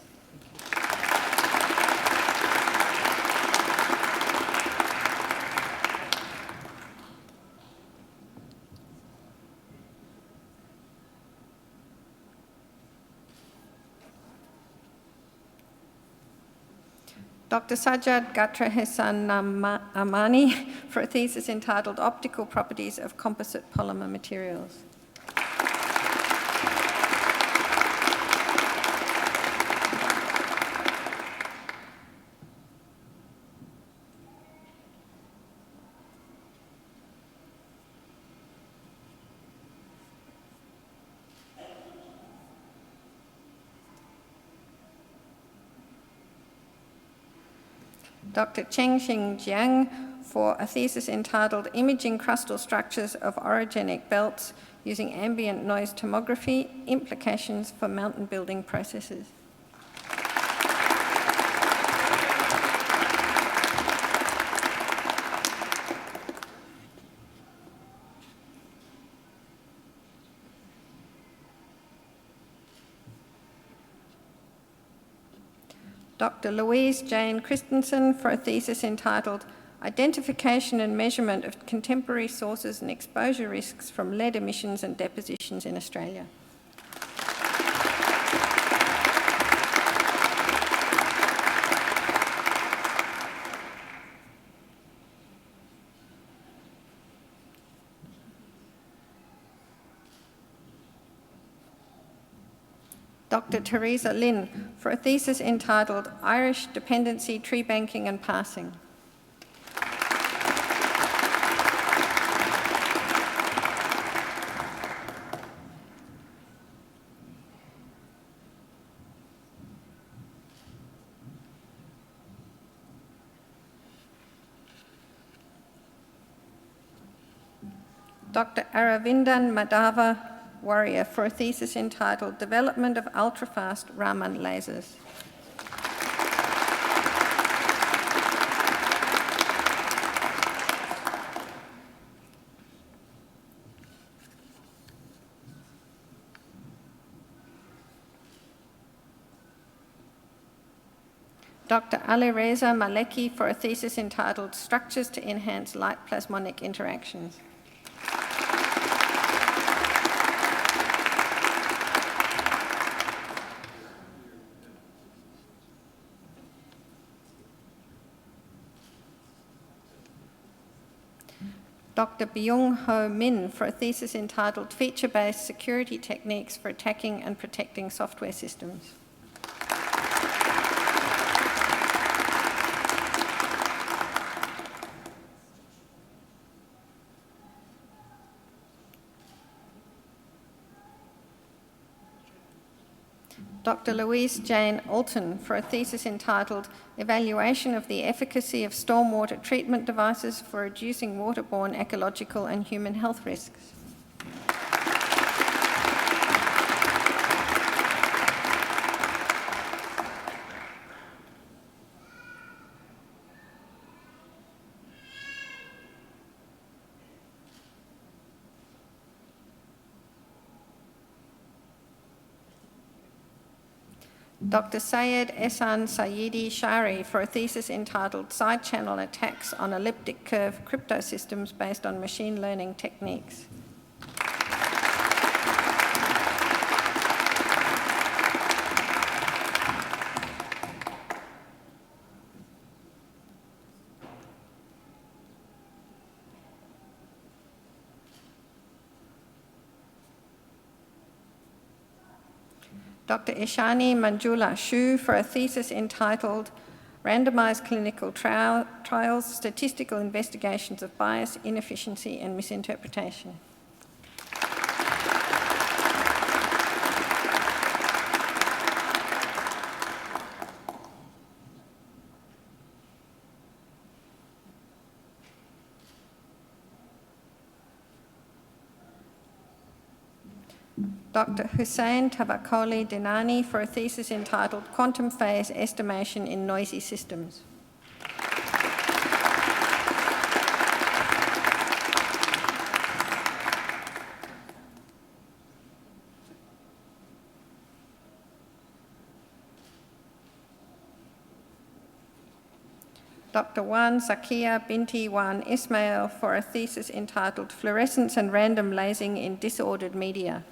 Dr. Sajjad Gatrahesan Amani for a thesis entitled Optical Properties of Composite Polymer Materials. Dr. Chengxing Jiang for a thesis entitled Imaging Crustal Structures of Orogenic Belts Using Ambient Noise Tomography, Implications for Mountain Building Processes. Dr. Louise Jane Christensen for a thesis entitled Identification and Measurement of Contemporary Sources and Exposure Risks from Lead Emissions and Depositions in Australia. Dr. Teresa Lynn for a thesis entitled Irish Dependency, Tree Banking and Passing. Dr. Aravindan Madhava Warrior for a thesis entitled Development of Ultrafast Raman Lasers. Dr. Alireza Maleki for a thesis entitled Structures to Enhance Light Plasmonic Interactions. Dr. Byung-Ho Min for a thesis entitled Feature-Based Security Techniques for Attacking and Protecting Software Systems. Dr. Louise Jane Alton for a thesis entitled Evaluation of the Efficacy of Stormwater Treatment Devices for Reducing Waterborne Ecological and Human Health Risks. Dr. Syed Ehsan Sayyidi Shari for a thesis entitled Side Channel Attacks on Elliptic Curve Cryptosystems Based on Machine Learning Techniques. Dr. Ishani Manjula Shu for a thesis entitled Randomized Clinical Trials, Statistical Investigations of Bias, Inefficiency and Misinterpretation. Dr. Hussein Tabakoli Dinani for a thesis entitled Quantum Phase Estimation in Noisy Systems. Dr. Wan Zakia Binti Wan Ismail for a thesis entitled Fluorescence and Random Lasing in Disordered Media.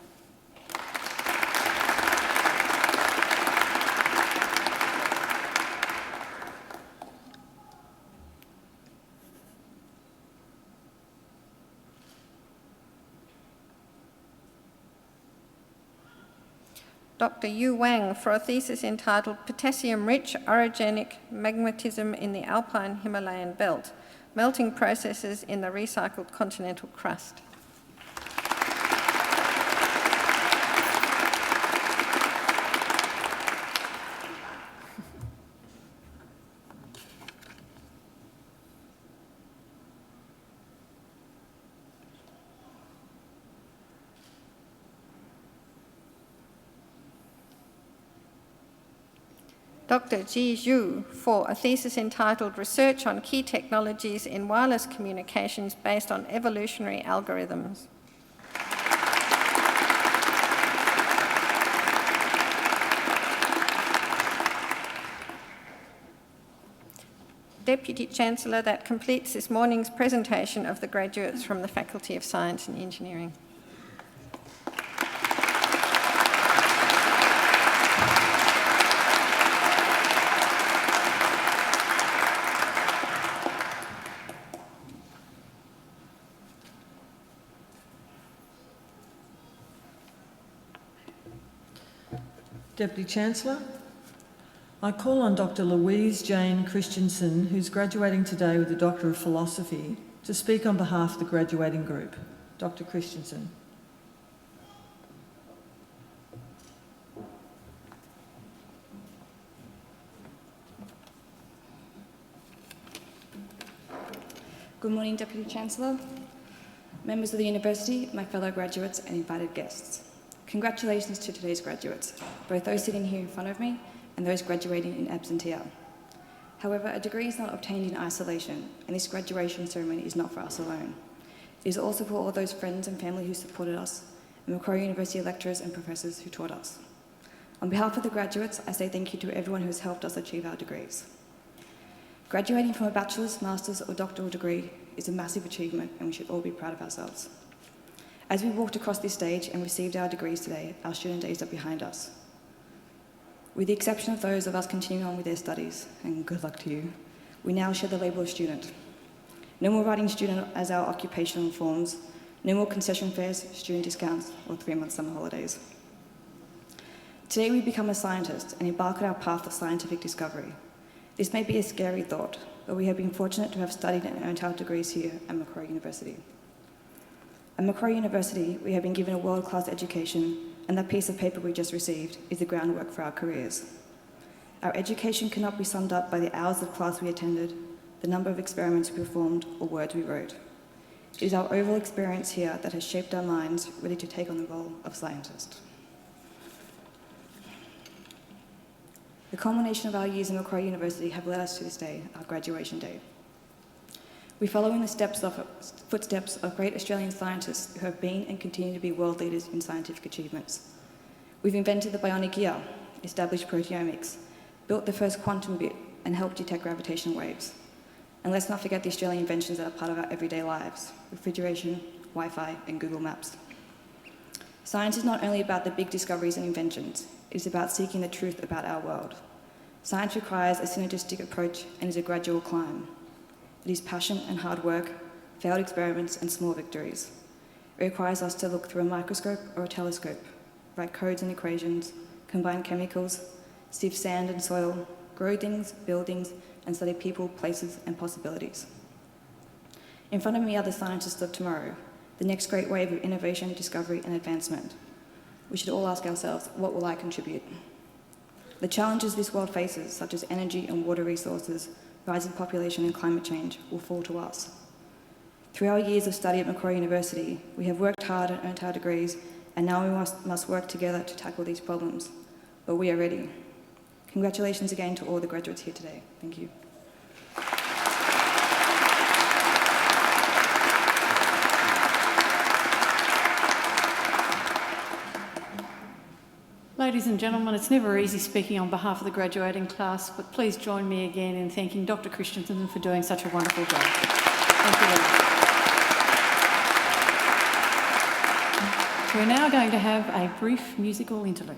Dr. Yu Wang for a thesis entitled Potassium-Rich Orogenic Magmatism in the Alpine Himalayan Belt, Melting Processes in the Recycled Continental Crust. Dr. Ji Zhu for a thesis entitled Research on Key Technologies in Wireless Communications Based on Evolutionary Algorithms. Deputy Chancellor, that completes this morning's presentation of the graduates from the Faculty of Science and Engineering. Deputy Chancellor, I call on Dr. Louise Jane Christensen, who's graduating today with a Doctor of Philosophy, to speak on behalf of the graduating group. Dr. Christensen. Good morning, Deputy Chancellor, members of the University, my fellow graduates and invited guests. Congratulations to today's graduates, both those sitting here in front of me and those graduating in absentia. However, a degree is not obtained in isolation, and this graduation ceremony is not for us alone. It is also for all those friends and family who supported us, and Macquarie University lecturers and professors who taught us. On behalf of the graduates, I say thank you to everyone who has helped us achieve our degrees. Graduating from a bachelor's, master's or doctoral degree is a massive achievement, and we should all be proud of ourselves. As we walked across this stage and received our degrees today, our student days are behind us. With the exception of those of us continuing on with their studies, and good luck to you, we now share the label of student. No more writing student as our occupational forms, no more concession fares, student discounts, or 3-month summer holidays. Today we become a scientist and embark on our path of scientific discovery. This may be a scary thought, but we have been fortunate to have studied and earned our degrees here at Macquarie University. At Macquarie University, we have been given a world-class education, and that piece of paper we just received is the groundwork for our careers. Our education cannot be summed up by the hours of class we attended, the number of experiments we performed, or words we wrote. It is our overall experience here that has shaped our minds, ready to take on the role of scientist. The culmination of our years in Macquarie University have led us to this day, our graduation day. We follow in the footsteps of great Australian scientists who have been and continue to be world leaders in scientific achievements. We've invented the bionic ear, established proteomics, built the first quantum bit, and helped detect gravitational waves. And let's not forget the Australian inventions that are part of our everyday lives: refrigeration, Wi-Fi, and Google Maps. Science is not only about the big discoveries and inventions, it is about seeking the truth about our world. Science requires a synergistic approach and is a gradual climb. It is passion and hard work, failed experiments and small victories. It requires us to look through a microscope or a telescope, write codes and equations, combine chemicals, sift sand and soil, grow things, build things, and study people, places, and possibilities. In front of me are the scientists of tomorrow, the next great wave of innovation, discovery, and advancement. We should all ask ourselves, what will I contribute? The challenges this world faces, such as energy and water resources, rising population and climate change, will fall to us. Through our years of study at Macquarie University, we have worked hard and earned our degrees, and now we must work together to tackle these problems. But we are ready. Congratulations again to all the graduates here today. Thank you. Ladies and gentlemen, it's never easy speaking on behalf of the graduating class, but please join me again in thanking Dr. Christensen for doing such a wonderful job. Thank you. We're now going to have a brief musical interlude.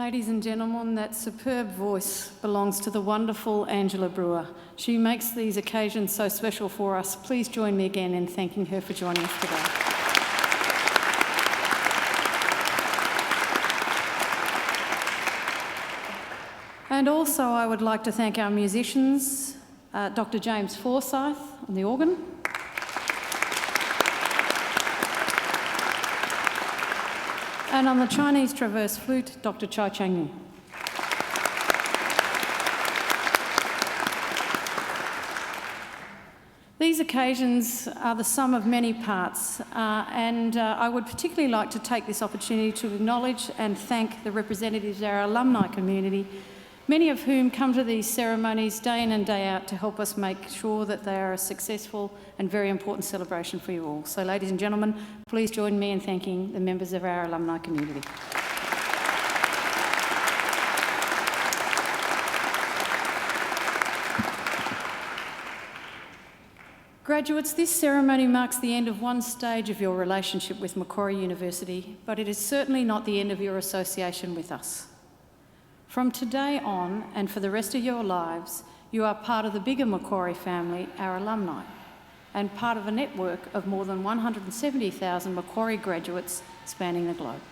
Ladies and gentlemen, that superb voice belongs to the wonderful Angela Brewer. She makes these occasions so special for us. Please join me again in thanking her for joining us today. And also I would like to thank our musicians, Dr. James Forsyth on the organ, and on the Chinese traverse flute, Dr. Chai Chang-Yu. These occasions are the sum of many parts, and I would particularly like to take this opportunity to acknowledge and thank the representatives of our alumni community, many of whom come to these ceremonies day in and day out to help us make sure that they are a successful and very important celebration for you all. So, ladies and gentlemen, please join me in thanking the members of our alumni community. Graduates, this ceremony marks the end of one stage of your relationship with Macquarie University, but it is certainly not the end of your association with us. From today on, and for the rest of your lives, you are part of the bigger Macquarie family, our alumni, and part of a network of more than 170,000 Macquarie graduates spanning the globe.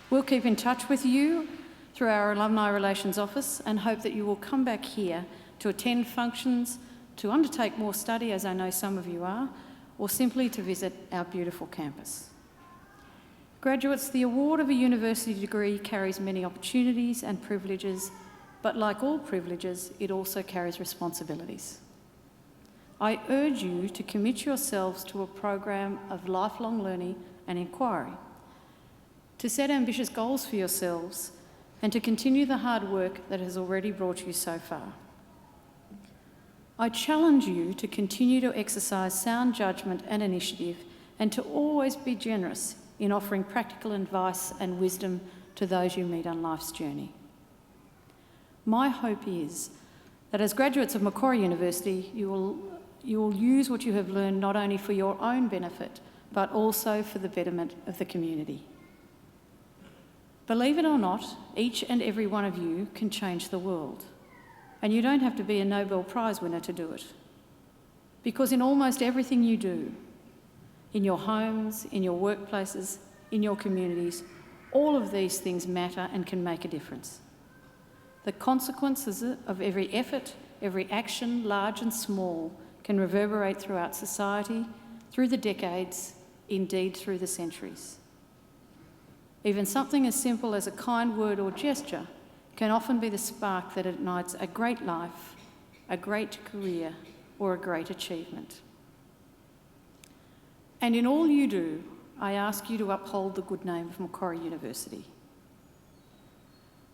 We'll keep in touch with you through our Alumni Relations Office and hope that you will come back here to attend functions, to undertake more study, as I know some of you are, or simply to visit our beautiful campus. Graduates, the award of a university degree carries many opportunities and privileges, but like all privileges, it also carries responsibilities. I urge you to commit yourselves to a program of lifelong learning and inquiry, to set ambitious goals for yourselves, and to continue the hard work that has already brought you so far. I challenge you to continue to exercise sound judgment and initiative, and to always be generous in offering practical advice and wisdom to those you meet on life's journey. My hope is that as graduates of Macquarie University, you will use what you have learned not only for your own benefit, but also for the betterment of the community. Believe it or not, each and every one of you can change the world. And you don't have to be a Nobel Prize winner to do it. Because in almost everything you do, in your homes, in your workplaces, in your communities, all of these things matter and can make a difference. The consequences of every effort, every action, large and small, can reverberate throughout society, through the decades, indeed through the centuries. Even something as simple as a kind word or gesture can often be the spark that ignites a great life, a great career, or a great achievement. And in all you do, I ask you to uphold the good name of Macquarie University.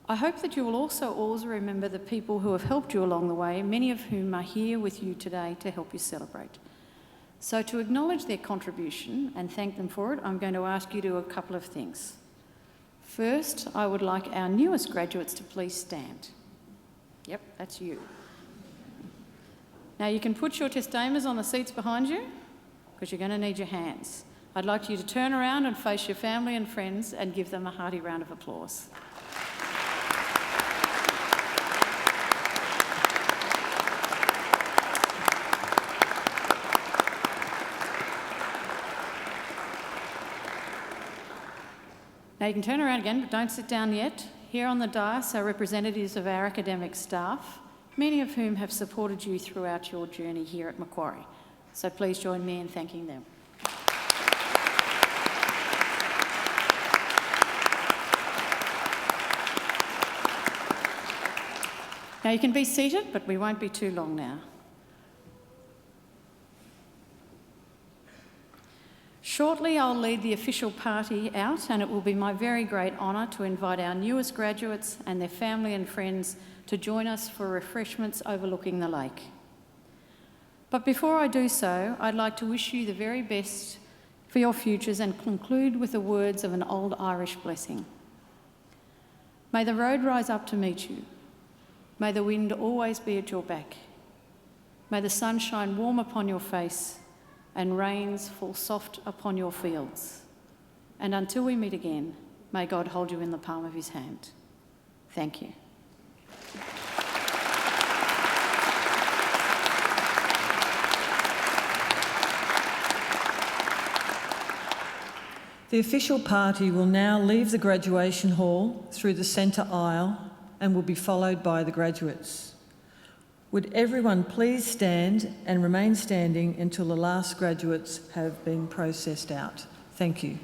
I hope that you will also always remember the people who have helped you along the way, many of whom are here with you today to help you celebrate. So to acknowledge their contribution and thank them for it, I'm going to ask you to do a couple of things. First, I would like our newest graduates to please stand. Yep, that's you. Now you can put your testamers on the seats behind you, because you're going to need your hands. I'd like you to turn around and face your family and friends and give them a hearty round of applause. Now you can turn around again, but don't sit down yet. Here on the dais are representatives of our academic staff, many of whom have supported you throughout your journey here at Macquarie. So please join me in thanking them. Now you can be seated, but we won't be too long now. Shortly, I'll lead the official party out, and it will be my very great honour to invite our newest graduates and their family and friends to join us for refreshments overlooking the lake. But before I do so, I'd like to wish you the very best for your futures and conclude with the words of an old Irish blessing. May the road rise up to meet you. May the wind always be at your back. May the sun shine warm upon your face and rains fall soft upon your fields. And until we meet again, may God hold you in the palm of his hand. Thank you. The official party will now leave the graduation hall through the centre aisle and will be followed by the graduates. Would everyone please stand and remain standing until the last graduates have been processed out? Thank you.